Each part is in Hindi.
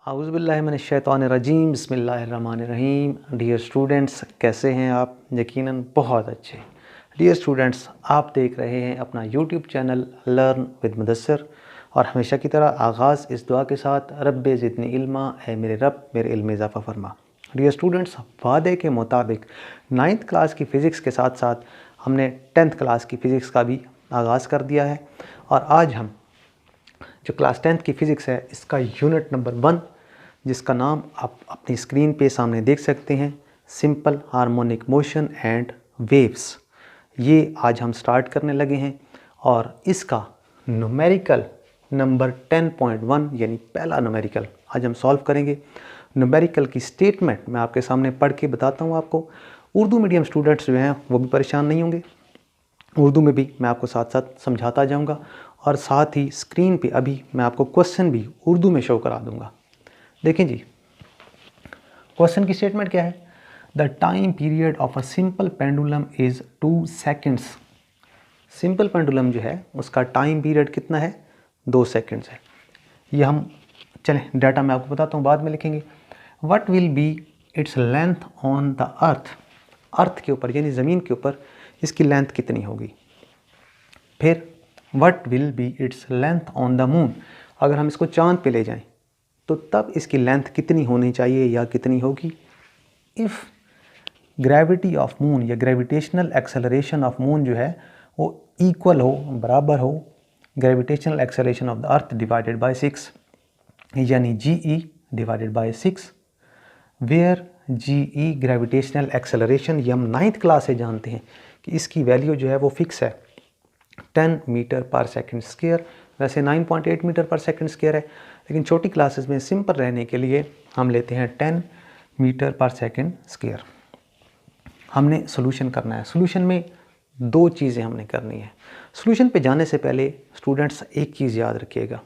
औज़ुबिल्लाहिमिनश्शैतानिर्रजीम बिस्मिल्लाहिर्रहमानिर्रहीम। डियर स्टूडेंट्स, कैसे हैं आप? यकीनन बहुत अच्छे। डियर स्टूडेंट्स, आप देख रहे हैं अपना YouTube channel learn with Mudassir और हमेशा की तरह आगाज़ इस दुआ के साथ, रब्बे ज़िदनी इल्मा, है मेरे रब मेरे इल्म में इज़ाफ़ा फरमा। डियर स्टूडेंट्स, वादे के मुताबिक 9th क्लास की फ़िज़िक्स के साथ साथ हमने 10th क्लास की फ़िज़िक्स का भी आगाज़ कर दिया है और आज हम जो क्लास 10th की फ़िज़िक्स है इसका यूनिट नंबर 1, जिसका नाम आप अपनी स्क्रीन पे सामने देख सकते हैं, simple harmonic motion and waves, ये आज हम स्टार्ट करने लगे हैं और इसका न्यूमेरिकल नंबर 10.1 यानी पहला न्यूमेरिकल आज हम सॉल्व करेंगे। न्यूमेरिकल की स्टेटमेंट मैं आपके सामने पढ़ के बताता हूँ आपको। उर्दू मीडियम स्टूडेंट्स जो हैं वो भी परेशान नहीं होंगे, उर्दू में भी मैं आपको साथ साथ समझाता जाऊंगा और साथ ही स्क्रीन पे अभी मैं आपको क्वेश्चन भी उर्दू में शो करा दूंगा। देखें जी, क्वेश्चन की स्टेटमेंट क्या है? The time period of a simple pendulum is 2 seconds. Simple pendulum जो है उसका टाइम पीरियड कितना है? 2 सेकेंड्स है। ये हम चलें डाटा मैं आपको बताता हूँ, बाद में लिखेंगे। What will be its length on the earth. Earth के ऊपर यानी ज़मीन के ऊपर इसकी लेंथ कितनी होगी। फिर what will be its length on the moon. अगर हम इसको चांद पे ले जाएं तो तब इसकी लेंथ कितनी होनी चाहिए या कितनी होगी। इफ़ ग्रेविटी ऑफ मून या ग्रेविटेशनल एक्सेलरेशन ऑफ मून जो है वो इक्वल हो, बराबर हो gravitational acceleration of the earth divided by 6 यानी GE divided by 6, where GE gravitational acceleration ये हम 9th क्लास से जानते हैं कि इसकी वैल्यू जो है वो फिक्स है 10 मीटर पर सेकंड स्क्वायर। वैसे 9.8 मीटर पर सेकंड स्क्वायर है, लेकिन छोटी क्लासेस में सिंपल रहने के लिए हम लेते हैं 10 मीटर पर सेकंड स्क्वायर। हमने सोल्यूशन करना है। सोल्यूशन में 2 चीज़ें हमने करनी है। सोल्यूशन पे जाने से पहले स्टूडेंट्स एक चीज़ याद रखिएगा,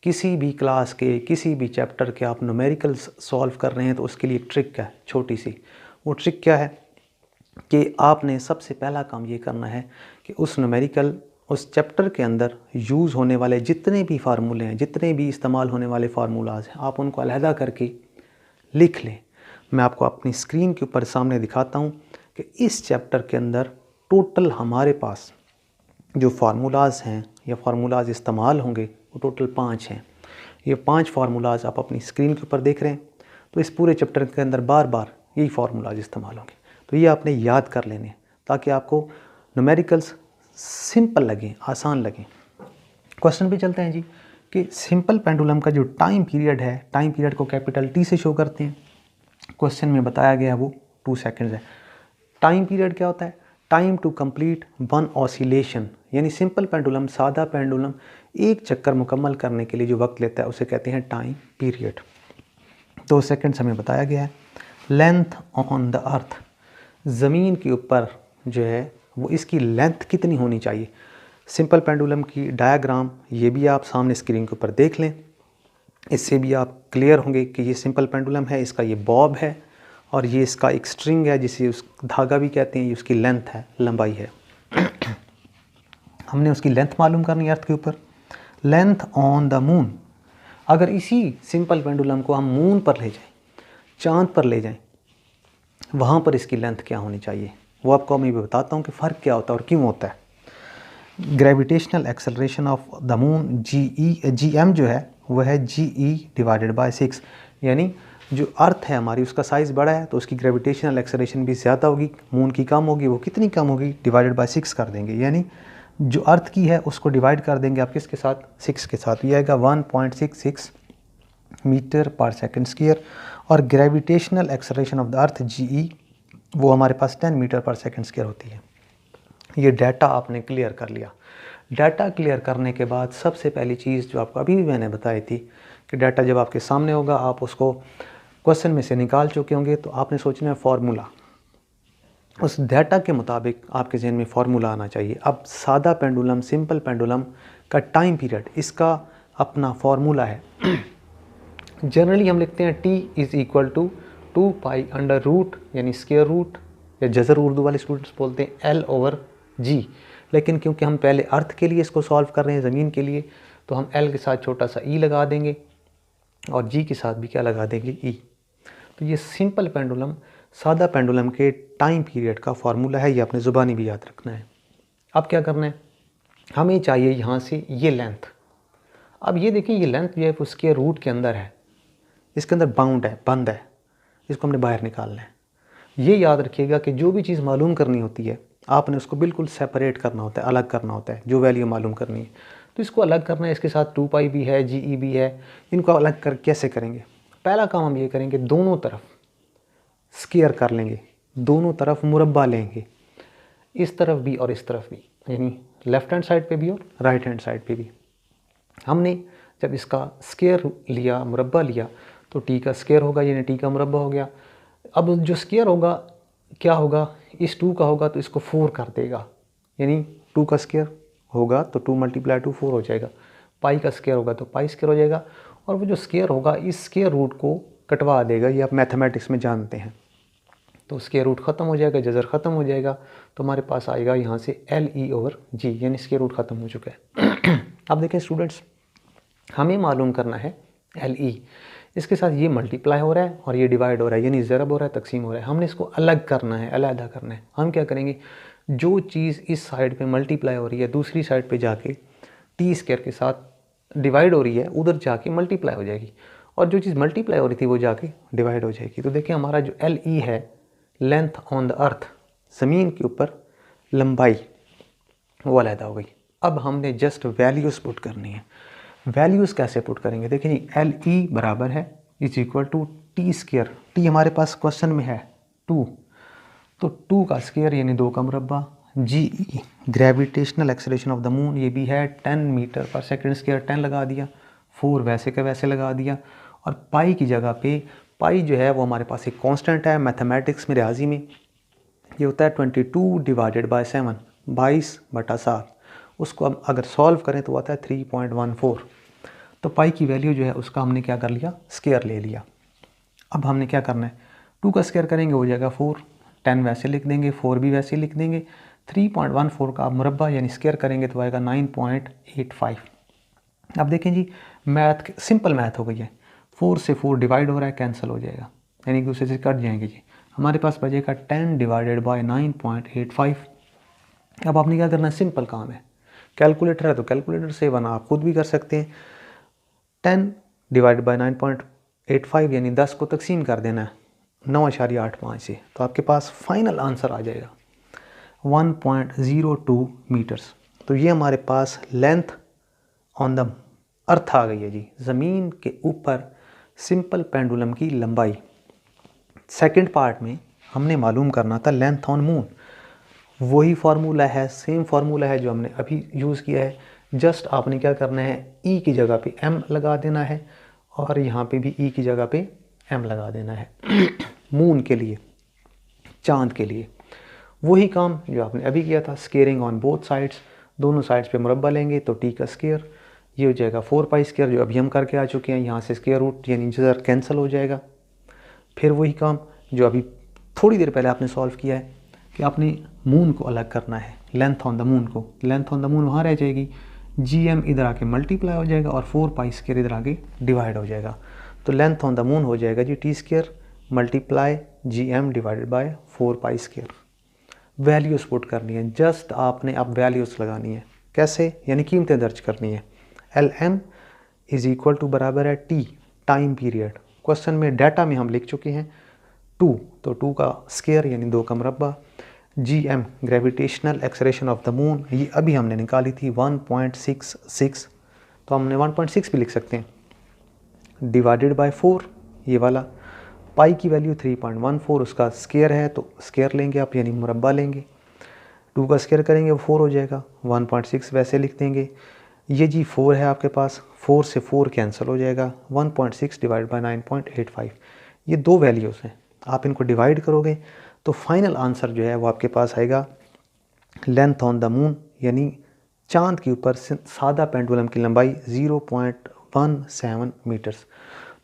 किसी भी क्लास के किसी भी चैप्टर के आप न्यूमेरिकल्स सॉल्व कर रहे हैं तो उसके लिए ट्रिक है छोटी सी। वो ट्रिक क्या है कि आपने सबसे पहला काम ये करना है कि उस न्यूमेरिकल उस चैप्टर के अंदर यूज़ होने वाले जितने भी फार्मूले हैं, जितने भी इस्तेमाल होने वाले फार्मूलाज हैं, आप उनको अलहदा करके लिख लें। मैं आपको अपनी स्क्रीन के ऊपर सामने दिखाता हूँ कि इस चैप्टर के अंदर टोटल हमारे पास जो फार्मूलाज हैं या फार्मूलाज इस्तेमाल होंगे वो टोटल 5 हैं। ये 5 फार्मूलाज आप अपनी स्क्रीन के ऊपर देख रहे हैं। तो इस पूरे चैप्टर के अंदर बार बार यही फार्मूलाज इस्तेमाल होंगे, तो ये आपने याद कर लेने ताकि आपको न्यूमेरिकल्स सिंपल लगें, आसान लगें। क्वेश्चन पे चलते हैं जी कि सिंपल पेंडुलम का जो टाइम पीरियड है, टाइम पीरियड को कैपिटल T से शो करते हैं। क्वेश्चन में बताया गया वो 2 सेकेंड्स है। टाइम पीरियड क्या होता है? Time to complete one oscillation, यानी सिंपल पेंडुलम, सादा पेंडुलम एक चक्कर मुकम्मल करने के लिए जो वक्त लेता है उसे कहते हैं टाइम पीरियड। 2 सेकेंड्स हमें बताया गया है। लेंथ ऑन द अर्थ, ज़मीन के ऊपर जो है वो इसकी लेंथ कितनी होनी चाहिए। सिंपल पेंडुलम की डायग्राम ये भी आप सामने स्क्रीन के ऊपर देख लें, इससे भी आप क्लियर होंगे कि ये सिंपल पेंडुलम है, इसका ये बॉब है और ये इसका एक स्ट्रिंग है जिसे उस धागा भी कहते हैं, ये उसकी लेंथ है, लंबाई है। हमने उसकी लेंथ मालूम करनी है अर्थ के ऊपर। लेंथ ऑन द मून, अगर इसी सिंपल पेंडुलम को हम मून पर ले जाएं, चांद पर ले जाएं, वहाँ पर इसकी लेंथ क्या होनी चाहिए वो आपको मैं भी बताता हूँ कि फ़र्क क्या होता है और क्यों होता है। Gravitational acceleration of the moon GM जो है वो है GE डिवाइडेड बाय 6, यानी जो अर्थ है हमारी उसका साइज़ बड़ा है तो उसकी ग्रेविटेशनल एक्सेलरेशन भी ज़्यादा होगी, मून की कम होगी। वो कितनी कम होगी? डिवाइडेड बाय 6 कर देंगे, यानी जो अर्थ की है उसको डिवाइड कर देंगे आप किसके साथ? 6 के साथ। ये आएगा 1.66 मीटर पर सेकंड स्क्वायर और gravitational acceleration of the earth GE वो हमारे पास 10 मीटर पर सेकंड स्क्वायर होती है। ये डाटा आपने क्लियर कर लिया। डाटा क्लियर करने के बाद सबसे पहली चीज़ जो आपको अभी भी मैंने बताई थी कि डाटा जब आपके सामने होगा आप उसको क्वेश्चन में से निकाल चुके होंगे, तो आपने सोचना है फार्मूला। उस डाटा के मुताबिक आपके जहन में फार्मूला आना चाहिए। अब सादा पेंडुलम, सिंपल पेंडुलम का टाइम पीरियड, इसका अपना फार्मूला है। जनरली हम लिखते हैं T is equal to 2 pi under root यानी स्क्वायर रूट या जज़र उर्दू वाले स्टूडेंट्स बोलते हैं L/G, लेकिन क्योंकि हम पहले अर्थ के लिए इसको सॉल्व कर रहे हैं, ज़मीन के लिए, तो हम L के साथ छोटा सा E लगा देंगे और जी के साथ भी क्या लगा देंगे, ई। तो ये सिंपल पेंडुलम, सादा पेंडुलम के टाइम पीरियड का फॉर्मूला है, ये आपने ज़ुबानी भी याद रखना है। अब क्या करना है, हमें चाहिए यहाँ से ये लेंथ। अब ये देखिए ये लेंथ जो है उसके रूट के अंदर है, इसके अंदर बाउंड है, बंद है, इसको हमने बाहर निकालना है। ये याद रखिएगा कि जो भी चीज़ मालूम करनी होती है आपने उसको बिल्कुल सेपरेट करना होता है, अलग करना होता है। जो वैल्यू मालूम करनी है तो इसको अलग करना है, इसके साथ 2π भी है, GE भी है, इनको अलग कर कैसे करेंगे। पहला काम हम ये करेंगे, दोनों तरफ स्क्वायर कर लेंगे, दोनों तरफ मुरब्बा लेंगे, इस तरफ भी और इस तरफ भी, यानी लेफ्ट हैंड साइड पे भी और राइट हैंड साइड पे भी। हमने जब इसका स्क्वायर लिया, मुरब्बा लिया, तो टी का स्क्वायर होगा, यानी टी का मुरब्बा हो गया। अब जो स्क्वायर होगा क्या होगा, इस 2 का होगा तो इसको 4 कर देगा, यानी 2 का स्क्वायर होगा तो 2 × 2 4 हो जाएगा। पाई का स्क्वायर होगा तो पाई स्क्वायर हो जाएगा। और वो जो स्क्वायर होगा इस स्क्वायर रूट को कटवा देगा, ये आप मैथमेटिक्स में जानते हैं। तो स्क्वायर रूट ख़त्म हो जाएगा, जज़र ख़त्म हो जाएगा, तो हमारे पास आएगा यहाँ से LE/G, यानी स्क्वायर रूट ख़त्म हो चुका है। अब देखें स्टूडेंट्स, हमें मालूम करना है LE, इसके साथ ये मल्टीप्लाई हो रहा है और ये डिवाइड हो रहा है, यानी ज़रब हो रहा है, तकसीम हो रहा है। हमने इसको अलग करना है, अलहदा करना है। हम क्या करेंगे, जो चीज़ इस साइड पे मल्टीप्लाई हो रही है दूसरी साइड पे जाके टी स्क्वायर के साथ डिवाइड हो रही है, उधर जाके मल्टीप्लाई हो जाएगी, और जो चीज़ मल्टीप्लाई हो रही थी वो जाके डिवाइड हो जाएगी। तो देखिए हमारा जो LE है, लेंथ ऑन द अर्थ, ज़मीन के ऊपर लंबाई, वो अलहदा हो गई। अब हमने जस्ट वैल्यूज़ पुट करनी है। वैल्यूज़ कैसे पुट करेंगे, देखिए जी, LE बराबर है = टी स्क्वायर। टी हमारे पास क्वेश्चन में है 2, तो 2 का स्क्वायर यानी 2 का मुरब्बा। GE gravitational acceleration of the moon, ये भी है 10 मीटर/सेकंड², 10 लगा दिया, 4 वैसे का वैसे लगा दिया, और पाई की जगह पे, पाई जो है वो हमारे पास एक कांस्टेंट है मैथमेटिक्स में, रियाजी में ये होता है 22 / 7, 22/7। उसको हम अगर सॉल्व करें तो आता है 3.14। तो पाई की वैल्यू जो है उसका हमने क्या कर लिया, स्क्वायर ले लिया। अब हमने क्या करना है, 2 का स्क्वायर करेंगे हो जाएगा 4, 10 वैसे लिख देंगे, 4 भी वैसे लिख देंगे, 3.14 का मुरब्बा यानी स्क्वायर करेंगे तो आएगा 9.85। अब देखें जी, मैथ सिंपल मैथ हो गई है, 4 से 4 डिवाइड हो रहा है, कैंसिल हो जाएगा, यानी कि दूसरे से कट जाएंगे जी। हमारे पास बचेगा 10 / 9.85। अब आपने क्या करना है, सिंपल काम है, कैलकुलेटर है तो कैलकुलेटर से, वरना आप खुद भी कर सकते हैं। 10 / 9.85 यानी 10 को तकसीम कर देना है 9.85 से, तो आपके पास फाइनल आंसर आ जाएगा 1.02 मीटर्स। तो ये हमारे पास लेंथ ऑन द अर्थ आ गई है जी, ज़मीन के ऊपर सिंपल पेंडुलम की लंबाई। सेकंड पार्ट में हमने मालूम करना था लेंथ ऑन मून, वही फार्मूला है, सेम फार्मूला है जो हमने अभी यूज़ किया है। जस्ट आपने क्या करना है, ई की जगह पे m लगा देना है, और यहाँ पे भी ई की जगह पे m लगा देना है मून के लिए, चांद के लिए। वही काम जो आपने अभी किया था, स्क्वेयरिंग ऑन बोथ साइड्स, दोनों साइड्स पे मुरब्बा लेंगे तो टी का स्क्वायर ये हो जाएगा 4π² जो अभी हम करके आ चुके हैं। यहाँ से स्क्वायर रूट यानी जज़र कैंसिल हो जाएगा। फिर वही काम जो अभी थोड़ी देर पहले आपने सॉल्व किया है कि आपने मून को अलग करना है, लेंथ ऑन द मून को, लेंथ ऑन द मून वहाँ रह जाएगी, GM इधर आके मल्टीप्लाई हो जाएगा और 4π² इधर आके डिवाइड हो जाएगा। तो लेंथ ऑन द मून हो जाएगा जी T² × GM / 4π²। वैल्यूज़ पुट करनी है, जस्ट आपने अब वैल्यूज़ लगानी है, कैसे, यानी कीमतें दर्ज करनी है। LM = बराबर है T, टाइम पीरियड। क्वेश्चन में डाटा में हम लिख चुके हैं 2, तो 2 का स्क्वायर यानी 2 का मुरब्बा। GM gravitational acceleration of the moon, ये अभी हमने निकाली थी 1.66, तो हमने 1.6 भी लिख सकते हैं, डिवाइडेड बाय 4 ये वाला। पाई की वैल्यू 3.14, उसका स्क्वायर है तो स्क्वायर लेंगे आप, यानी मुरब्बा लेंगे, 2 का स्क्वायर करेंगे वो 4 हो जाएगा, 1.6 वैसे लिख देंगे। ये जी 4 है आपके पास, 4 से 4 कैंसिल हो जाएगा, 1.6 / 9.85। ये दो वैल्यूज़ हैं, आप इनको डिवाइड करोगे तो फाइनल आंसर जो है वो आपके पास आएगा लेंथ ऑन द मून, यानी चांद के ऊपर सादा पेंडुलम की लंबाई 0.17 मीटर्स।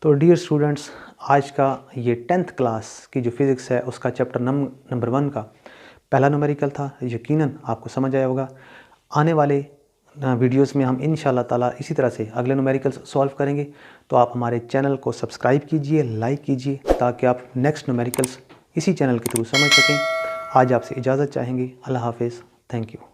तो डियर स्टूडेंट्स, आज का ये 10th क्लास की जो फिज़िक्स है उसका चैप्टर नंबर 1 का पहला न्यूमेरिकल था, यकीनन आपको समझ आया होगा। आने वाले वीडियोस में हम इंशाल्लाह ताला इसी तरह से अगले न्यूमेरिकल्स सॉल्व करेंगे। तो आप हमारे चैनल को सब्सक्राइब कीजिए, लाइक कीजिए, ताकि आप नेक्स्ट न्यूमेरिकल्स इसी चैनल के थ्रू समझ सकें। आज आपसे इजाज़त चाहेंगे। अल्लाह हाफ़िज़। Thank you.